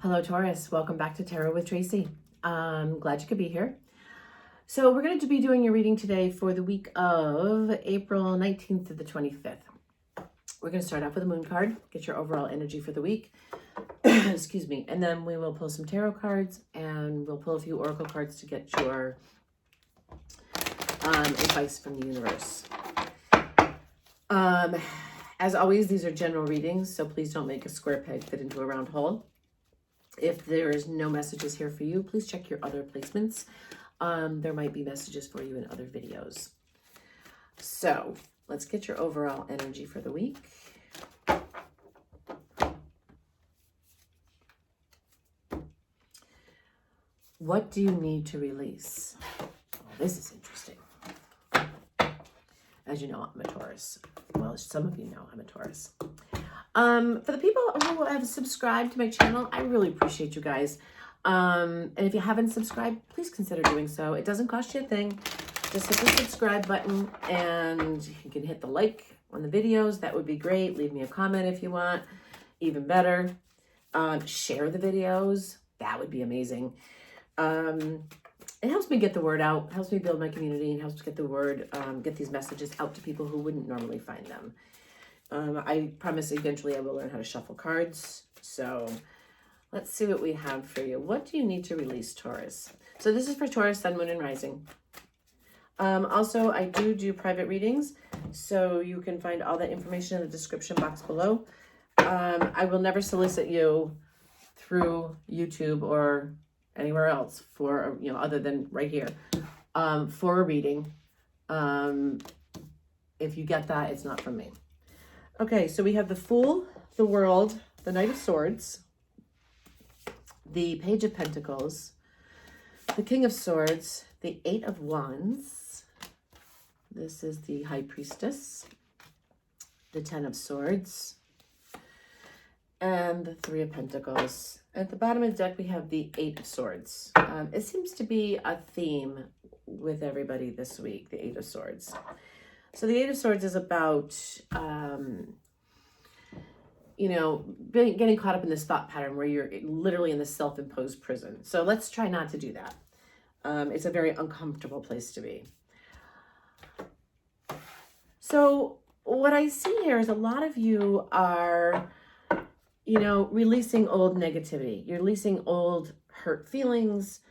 Hello, Taurus. Welcome back to Tarot with Tracy. Glad you could be here. So we're going to be doing your reading today for the week of April 19th to the 25th. We're going to start off with a moon card, get your overall energy for the week. Excuse me. And then we will pull some tarot cards and we'll pull a few oracle cards to get your advice from the universe. As always, these are general readings, so please don't make a square peg fit into a round hole. If there is no messages here for you, please check your other placements. There might be messages for you in other videos. So let's get your overall energy for the week. What do you need to release? Oh, this is interesting. As you know, I'm a Taurus. Well, some of you know I'm a Taurus. For the people who have subscribed to my channel, I really appreciate you guys. And if you haven't subscribed, please consider doing so. It doesn't cost you a thing. Just hit the subscribe button and you can hit the like on the videos. That would be great. Leave me a comment if you want. Even better. Share the videos. That would be amazing. It helps me get the word out, helps me build my community, and helps get the word, get these messages out to people who wouldn't normally find them. I promise eventually I will learn how to shuffle cards. So let's see what we have for you. What do you need to release, Taurus? So this is for Taurus, Sun, Moon, and Rising. Also, I do private readings, so you can find all that information in the description box below. I will never solicit you through YouTube or anywhere else for, other than right here, for a reading. If you get that, it's not from me. Okay, so we have the Fool, the World, the Knight of Swords, the Page of Pentacles, the King of Swords, the Eight of Wands. This is the High Priestess, the Ten of Swords, and the Three of Pentacles. At the bottom of the deck, we have the Eight of Swords. It seems to be a theme with everybody this week, the Eight of Swords. So the Eight of Swords is about, getting caught up in this thought pattern where you're literally in this self-imposed prison. So let's try not to do that. It's a very uncomfortable place to be. So what I see here is a lot of you are, releasing old negativity. You're releasing old hurt feelings,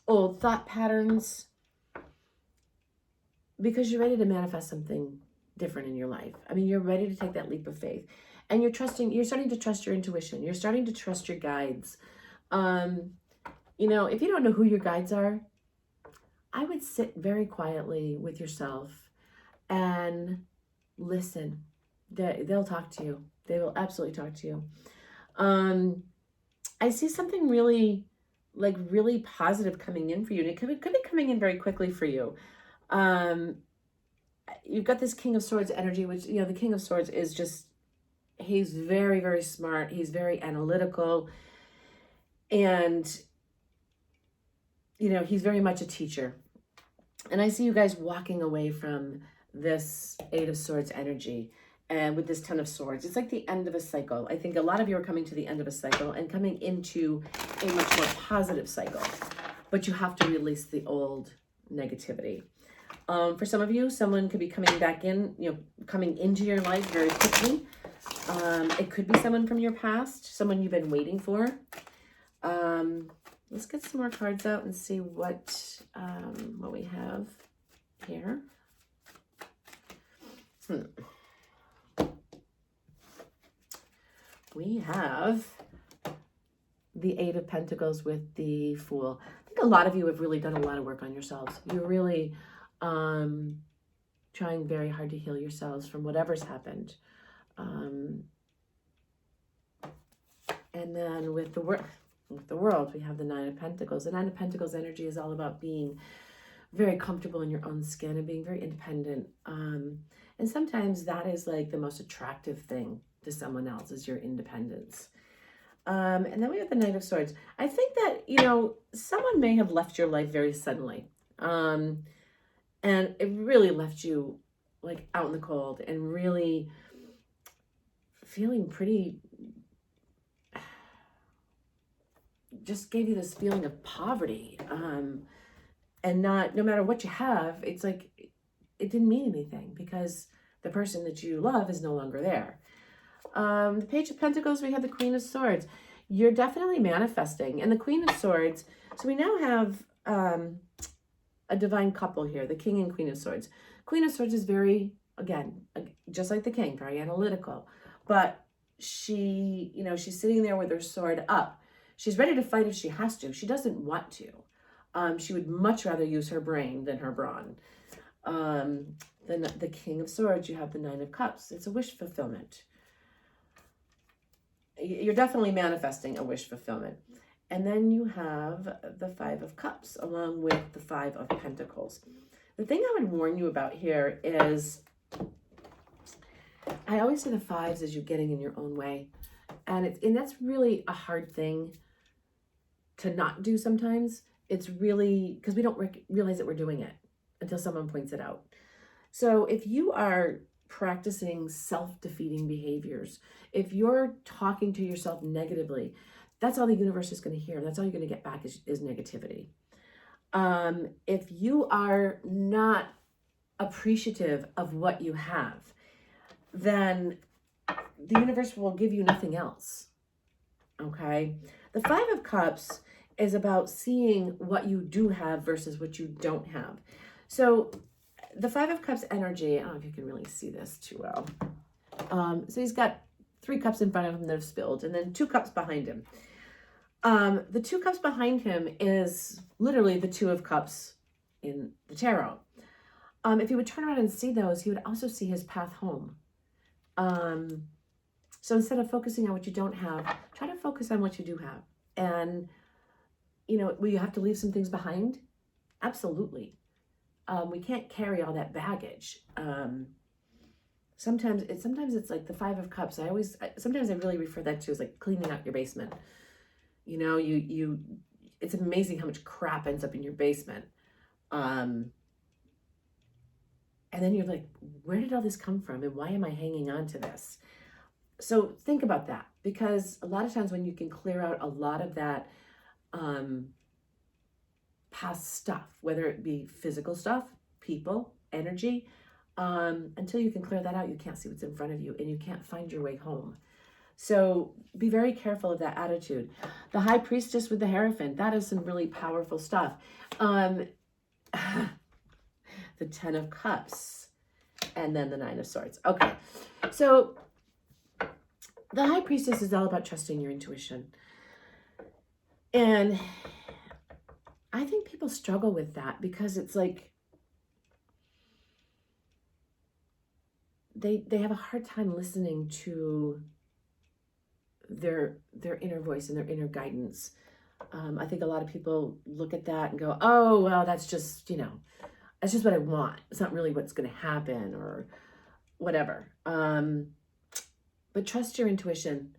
old thought patterns, because you're ready to manifest something different in your life. I mean, you're ready to take that leap of faith, and you're starting to trust your intuition. You're starting to trust your guides. If you don't know who your guides are, I would sit very quietly with yourself and listen. They'll talk to you. They will absolutely talk to you. I see something really positive coming in for you. And it could be coming in very quickly for you. You've got this King of Swords energy, which, the King of Swords is just, he's very, very smart. He's very analytical. And, he's very much a teacher. And I see you guys walking away from this Eight of Swords energy. And with this Ten of Swords, it's like the end of a cycle. I think a lot of you are coming to the end of a cycle and coming into a much more positive cycle. But you have to release the old negativity. For some of you, someone could be coming back in, coming into your life very quickly. It could be someone from your past, someone you've been waiting for. Let's get some more cards out and see what we have here. We have the Eight of Pentacles with the Fool. I think a lot of you have really done a lot of work on yourselves. You're really trying very hard to heal yourselves from whatever's happened. And then with the world, we have the Nine of Pentacles. The Nine of Pentacles energy is all about being very comfortable in your own skin and being very independent. And sometimes that is like the most attractive thing to someone else, is your independence. And then we have the Knight of Swords. I think that, someone may have left your life very suddenly. And it really left you like out in the cold and really feeling pretty just gave you this feeling of poverty. And no matter what you have, it's like it didn't mean anything because the person that you love is no longer there. The Page of Pentacles, we have the Queen of Swords. You're definitely manifesting. And the Queen of Swords, so we now have a divine couple here, the King and Queen of Swords. Queen of Swords is very, again, just like the King, very analytical. But she, she's sitting there with her sword up. She's ready to fight if she has to. She doesn't want to. She would much rather use her brain than her brawn. Then the King of Swords, you have the Nine of Cups. It's a wish fulfillment. You're definitely manifesting a wish fulfillment. And then you have the Five of Cups along with the Five of Pentacles. The thing I would warn you about here is, I always say the fives as you getting in your own way. And that's really a hard thing to not do sometimes. It's really, because we don't realize that we're doing it until someone points it out. So if you are practicing self-defeating behaviors, if you're talking to yourself negatively, that's all the universe is going to hear. That's all you're going to get back is negativity. If you are not appreciative of what you have, then the universe will give you nothing else. Okay? The Five of Cups is about seeing what you do have versus what you don't have. So the Five of Cups energy, I don't know if you can really see this too well. So he's got 3 cups in front of him that have spilled, and then 2 cups behind him. The 2 cups behind him is literally the 2 of Cups in the tarot. If he would turn around and see those, he would also see his path home. So instead of focusing on what you don't have, try to focus on what you do have. And, will you have to leave some things behind? Absolutely. We can't carry all that baggage. Sometimes it's like the Five of Cups. Sometimes I really refer that to as like cleaning out your basement. It's amazing how much crap ends up in your basement. And then you're like, where did all this come from? And why am I hanging on to this? So think about that, because a lot of times when you can clear out a lot of that past stuff, whether it be physical stuff, people, energy, until you can clear that out, you can't see what's in front of you and you can't find your way home. So be very careful of that attitude. The High Priestess with the Hierophant, that is some really powerful stuff. The 10 of Cups, and then the 9 of Swords. Okay, so the High Priestess is all about trusting your intuition. And I think people struggle with that because it's like they have a hard time listening to their inner voice and their inner guidance. I think a lot of people look at that and go, oh, well, that's just, that's just what I want. It's not really what's going to happen or whatever. But trust your intuition.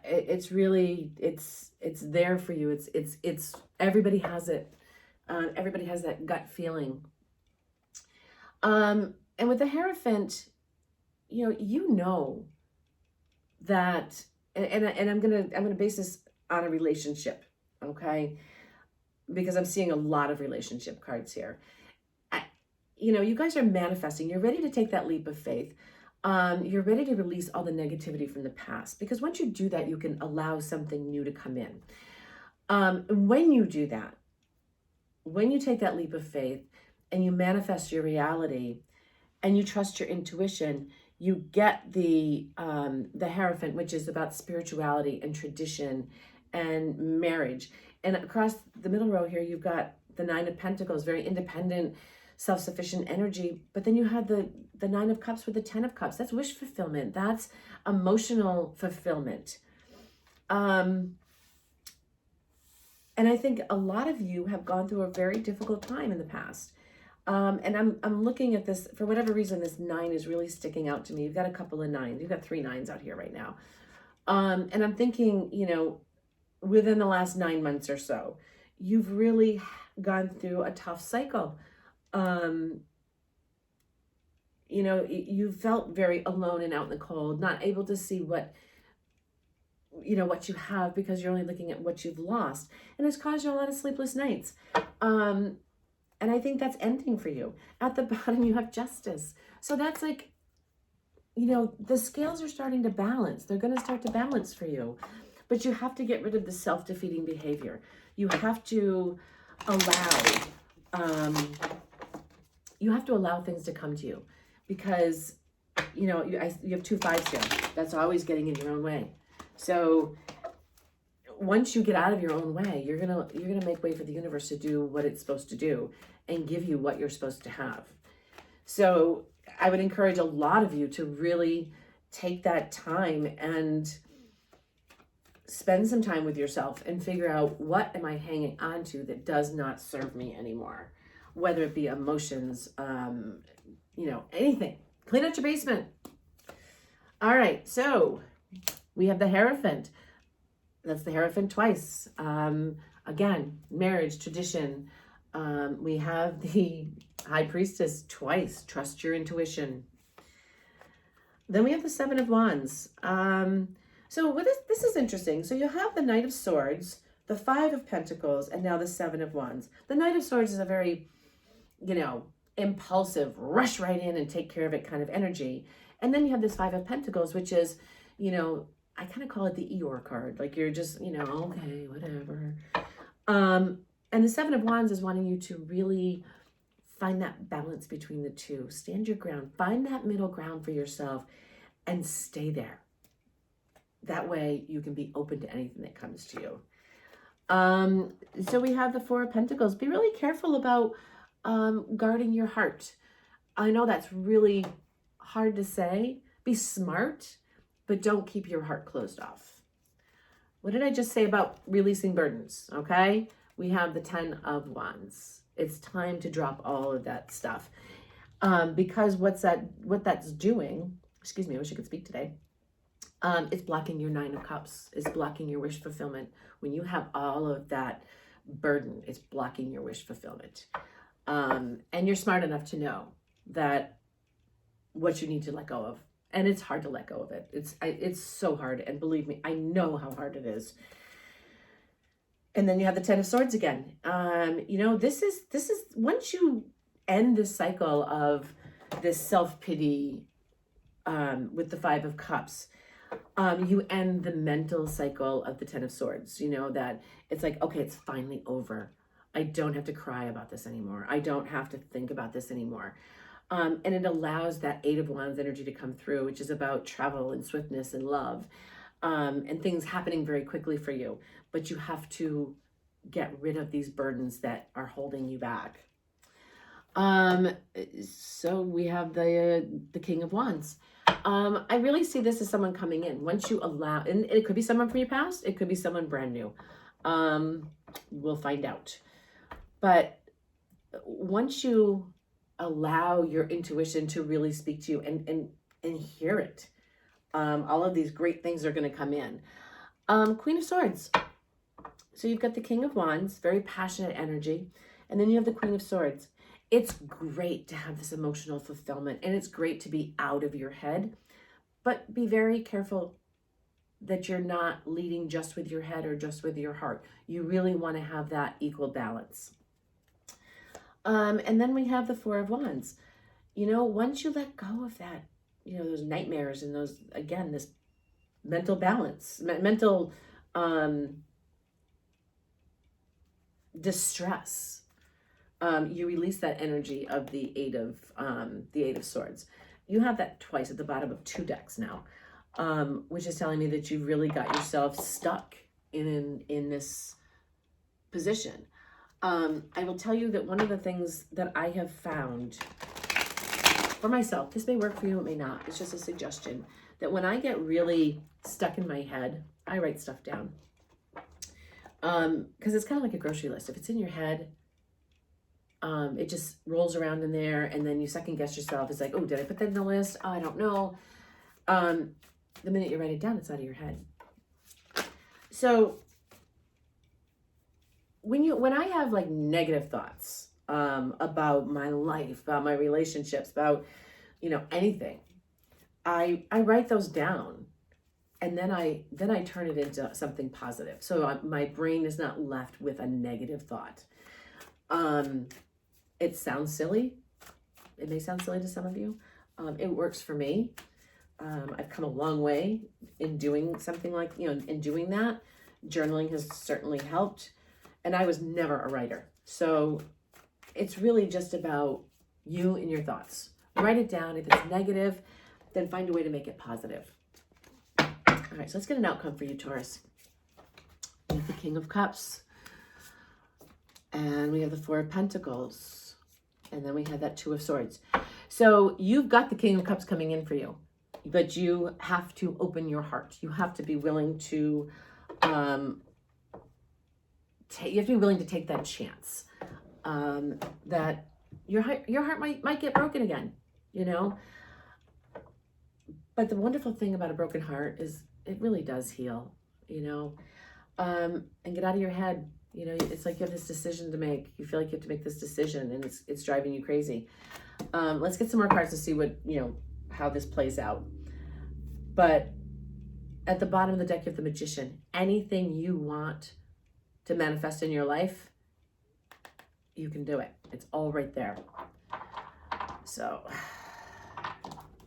It's really, it's there for you. It's everybody has it. Everybody has that gut feeling. And with the Hierophant, that, and I'm gonna base this on a relationship, okay? Because I'm seeing a lot of relationship cards here. You guys are manifesting. You're ready to take that leap of faith. You're ready to release all the negativity from the past, because once you do that, you can allow something new to come in. When you do that, when you take that leap of faith and you manifest your reality and you trust your intuition, you get the Hierophant, which is about spirituality and tradition and marriage. And across the middle row here, you've got the 9 of Pentacles, very independent, self-sufficient energy. But then you have the 9 of Cups with the 10 of Cups. That's wish fulfillment. That's emotional fulfillment. And I think a lot of you have gone through a very difficult time in the past. And I'm looking at this, for whatever reason, this 9 is really sticking out to me. You've got a couple of 9s. You've got 3 9s out here right now. And I'm thinking, within the last 9 months or so, you've really gone through a tough cycle. You felt very alone and out in the cold, not able to see what what you have because you're only looking at what you've lost. And it's caused you a lot of sleepless nights. And I think that's ending for you. At the bottom, you have justice. So that's like, the scales are starting to balance. They're going to start to balance for you. But you have to get rid of the self-defeating behavior. You have to allow, things to come to you, because, you have 2 5s here. That's always getting in your own way. So once you get out of your own way, you're gonna make way for the universe to do what it's supposed to do and give you what you're supposed to have. So I would encourage a lot of you to really take that time and spend some time with yourself and figure out, what am I hanging on to that does not serve me anymore? Whether it be emotions, anything. Clean out your basement. All right, so we have the Hierophant. That's the Hierophant twice. Again, marriage, tradition. We have the High Priestess twice. Trust your intuition. Then we have the Seven of Wands. So with this is interesting. So you have the Knight of Swords, the Five of Pentacles, and now the Seven of Wands. The Knight of Swords is a very, impulsive, rush right in and take care of it kind of energy. And then you have this Five of Pentacles, which is, I kind of call it the Eeyore card. Like you're just, okay, whatever. And the Seven of Wands is wanting you to really find that balance between the two. Stand your ground. Find that middle ground for yourself and stay there. That way you can be open to anything that comes to you. So we have the Four of Pentacles. Be really careful about guarding your heart. I know that's really hard to say. Be smart, but don't keep your heart closed off. What did I just say about releasing burdens? Okay. We have the 10 of Wands. It's time to drop all of that stuff. Because what that's doing, excuse me, I wish I could speak today. It's blocking your 9 of Cups. It's blocking your wish fulfillment. When you have all of that burden, it's blocking your wish fulfillment. And you're smart enough to know that what you need to let go of. And it's hard to let go of it. It's so hard. And believe me, I know how hard it is. And then you have the 10 of Swords again. This is once you end this cycle of this self-pity with the 5 of Cups, you end the mental cycle of the 10 of Swords. That it's like, okay, it's finally over. I don't have to cry about this anymore. I don't have to think about this anymore. And it allows that 8 of Wands energy to come through, which is about travel and swiftness and love, and things happening very quickly for you. But you have to get rid of these burdens that are holding you back. So we have the King of Wands. I really see this as someone coming in. Once you allow, and it could be someone from your past. It could be someone brand new. We'll find out. But once you allow your intuition to really speak to you and hear it, all of these great things are going to come in. Queen of Swords. So you've got the King of Wands, very passionate energy. And then you have the Queen of Swords. It's great to have this emotional fulfillment, and it's great to be out of your head, but be very careful that you're not leading just with your head or just with your heart. You really want to have that equal balance. And then we have the Four of Wands. Once you let go of that, those nightmares and those, again, this mental balance, mental distress, you release that energy of the Eight of Swords. You have that twice at the bottom of 2 decks now, which is telling me that you've really got yourself stuck in this position. I will tell you that one of the things that I have found for myself, this may work for you, it may not, it's just a suggestion, that when I get really stuck in my head, I write stuff down. Because it's kind of like a grocery list. If it's in your head, it just rolls around in there, and then you second guess yourself. It's like, oh, did I put that in the list? Oh, I don't know. The minute you write it down, it's out of your head. So when I have like negative thoughts about my life, about my relationships, about anything, I write those down, and then I turn it into something positive. So my brain is not left with a negative thought. It sounds silly. It may sound silly to some of you. It works for me. I've come a long way in doing something like, in doing that. Journaling has certainly helped. And I was never a writer. So it's really just about you and your thoughts. Write it down. If it's negative, then find a way to make it positive. All right, so let's get an outcome for you, Taurus. We have the King of Cups. And we have the Four of Pentacles. And then we have that Two of Swords. So you've got the King of Cups coming in for you. But you have to open your heart. You have to be willing to take that chance. That your heart might get broken again, But the wonderful thing about a broken heart is it really does heal, and get out of your head. It's like you have this decision to make. You feel like you have to make this decision, and it's driving you crazy. Let's get some more cards to see what, how this plays out. But at the bottom of the deck, you have the Magician. Anything you want to manifest in your life, you can do it. It's all right there. So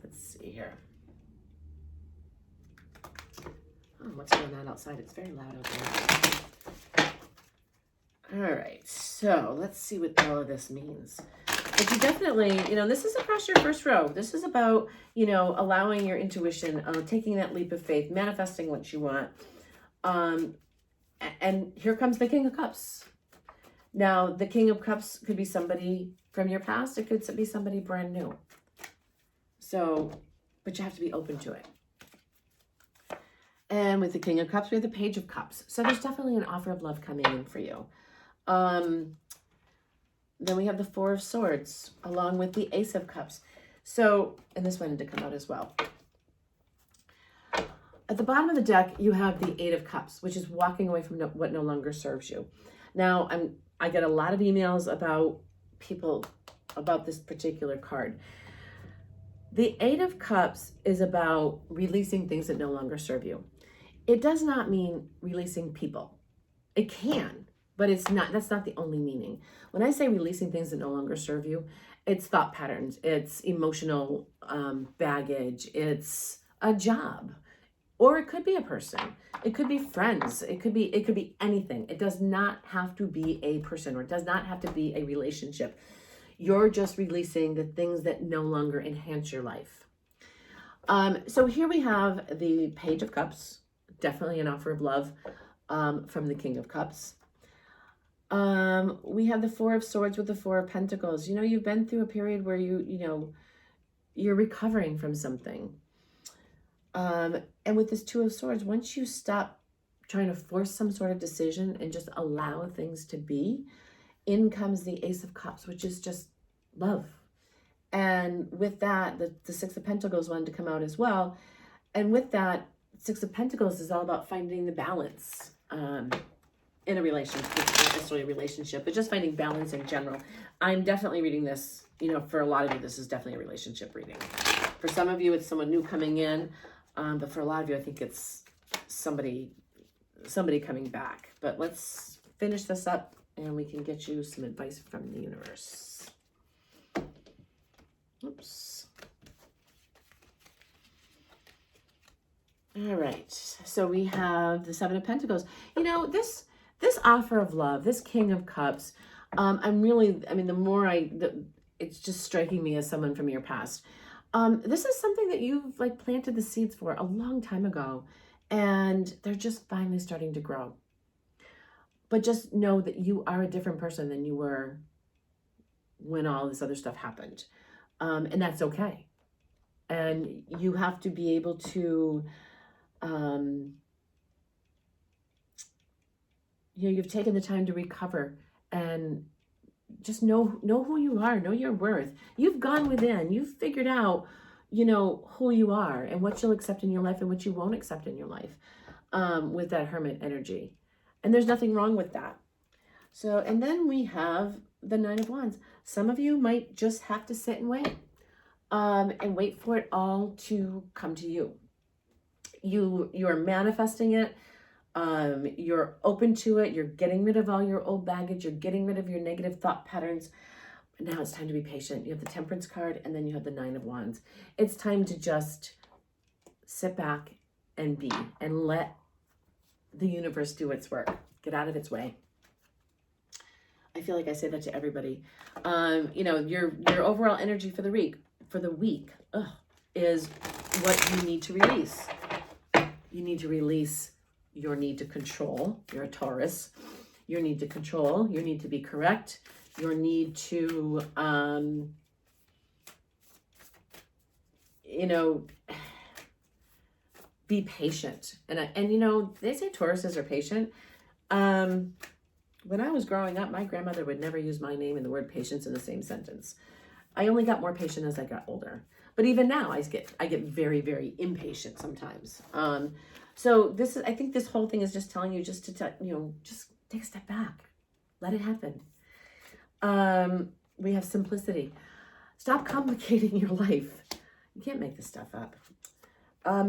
let's see here. Oh, what's going on outside? It's very loud out there. All right, so let's see what all of this means. But you definitely, this is across your first row. This is about, allowing your intuition, taking that leap of faith, manifesting what you want. And here comes the King of Cups. Now, the King of Cups could be somebody from your past. It could be somebody brand new. So, but you have to be open to it. And with the King of Cups, we have the Page of Cups. So there's definitely an offer of love coming in for you. Then we have the Four of Swords along with the Ace of Cups. So, and this wanted to come out as well. At the bottom of the deck, you have the Eight of Cups, which is walking away from what no longer serves you. Now, I get a lot of emails about people about this particular card. The Eight of Cups is about releasing things that no longer serve you. It does not mean releasing people. It can, but that's not the only meaning. When I say releasing things that no longer serve you, it's thought patterns, it's emotional baggage, it's a job, or it could be a person. It could be friends. It could be anything. It does not have to be a person, or it does not have to be a relationship. You're just releasing the things that no longer enhance your life. So here we have the Page of Cups, definitely an offer of love from the King of Cups. We have the Four of Swords with the Four of Pentacles. You've been through a period where you're recovering from something. And with this Two of Swords, once you stop trying to force some sort of decision and just allow things to be, in comes the Ace of Cups, which is just love. And with that, the Six of Pentacles wanted to come out as well. And with that, Six of Pentacles is all about finding the balance in a relationship, not necessarily a relationship, but just finding balance in general. I'm definitely reading this, for a lot of you, this is definitely a relationship reading. For some of you, it's someone new coming in, but for a lot of you, I think it's somebody coming back. But let's finish this up and we can get you some advice from the universe. Oops. All right, so we have the Seven of Pentacles. This offer of love, this King of Cups, it's just striking me as someone from your past. This is something that you've planted the seeds for a long time ago, and they're just finally starting to grow. But just know that you are a different person than you were when all this other stuff happened. And that's okay. And you have to be able to, you've taken the time to recover and just know who you are, know your worth. You've gone within, you've figured out, who you are and what you'll accept in your life and what you won't accept in your life with that Hermit energy. And there's nothing wrong with that. So, and then we have the Nine of Wands. Some of you might just have to sit and wait for it all to come to you. You are manifesting it. You're open to it. You're getting rid of all your old baggage. You're getting rid of your negative thought patterns. Now it's time to be patient. You have the Temperance card, and then you have the Nine of Wands. It's time to just sit back and be, and let the universe do its work. Get out of its way. I feel like I say that to everybody. You know, your overall energy for the week is what you need to release. You need to release your need to control. You're a Taurus. Your need to control. Your need to be correct. Your need to, you know, be patient. And you know, they say Tauruses are patient. When I was growing up, my grandmother would never use my name and the word patience in the same sentence. I only got more patient as I got older. But even now, I get very, very impatient sometimes. So I think this whole thing is just telling you just take a step back. Let it happen. We have simplicity. Stop complicating your life. You can't make this stuff up.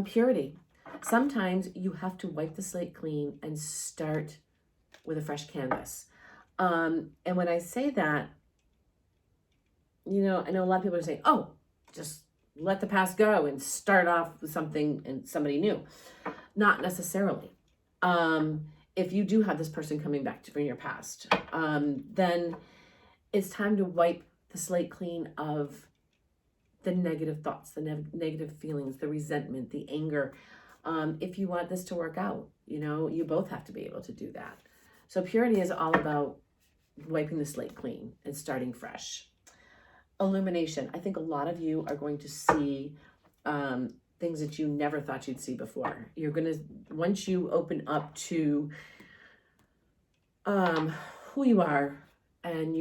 Purity. Sometimes you have to wipe the slate clean and start with a fresh canvas. And when I say that, you know, I know a lot of people are saying, oh, just let the past go and start off with something and somebody new. Not necessarily. If you do have this person coming back from your past, then it's time to wipe the slate clean of the negative thoughts, the negative feelings, the resentment, the anger. If you want this to work out, you know, you both have to be able to do that. So purity is all about wiping the slate clean and starting fresh. Illumination. I think a lot of you are going to see things that you never thought you'd see before. You're going to, once you open up to who you are and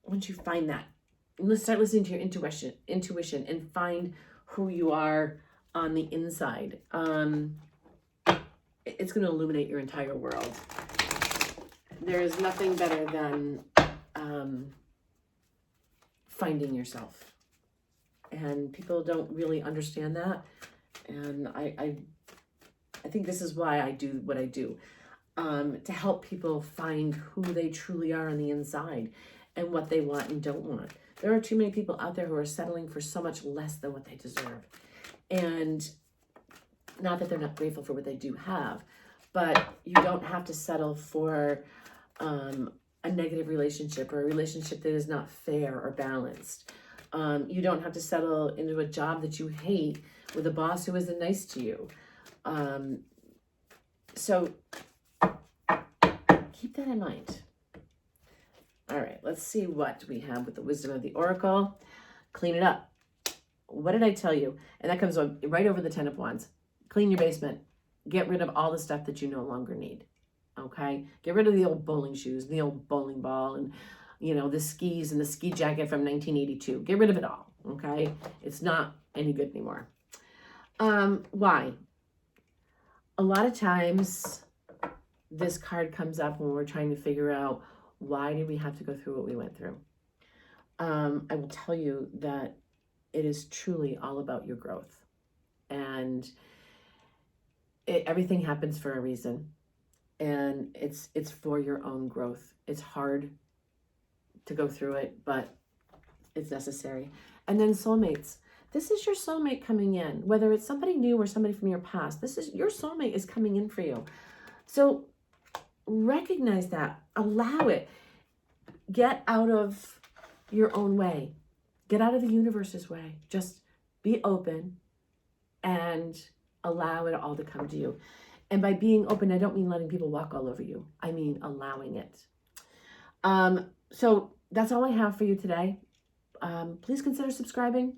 once you find that, let's start listening to your intuition and find who you are on the inside. It's going to illuminate your entire world. There is nothing better than finding yourself. And people don't really understand that. And I think this is why I do what I do. To help people find who they truly are on the inside and what they want and don't want. There are too many people out there who are settling for so much less than what they deserve. And not that they're not grateful for what they do have, but you don't have to settle for a negative relationship or a relationship that is not fair or balanced. You don't have to settle into a job that you hate with a boss who isn't nice to you. So keep that in mind. All right, let's see what we have with the wisdom of the Oracle. Clean it up. What did I tell you? And that comes right over the Ten of Wands. Clean your basement. Get rid of all the stuff that you no longer need. Okay? Get rid of the old bowling shoes, the old bowling ball, and, you know, the skis and the ski jacket from 1982. Get rid of it all. Okay? It's not any good anymore. Why? A lot of times this card comes up when we're trying to figure out, why did we have to go through what we went through? I will tell you that it is truly all about your growth. And everything happens for a reason. And it's for your own growth. It's hard to go through it, but it's necessary. And then soulmates. This is your soulmate coming in. Whether it's somebody new or somebody from your past, your soulmate is coming in for you. So recognize that. Allow it. Get out of your own way. Get out of the universe's way. Just be open and allow it all to come to you. And by being open, I don't mean letting people walk all over you. I mean allowing it. So that's all I have for you today. Please consider subscribing.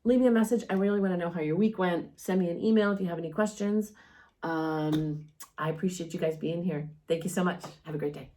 Leave me a message. I really want to know how your week went. Send me an email if you have any questions. I appreciate you guys being here. Thank you so much. Have a great day.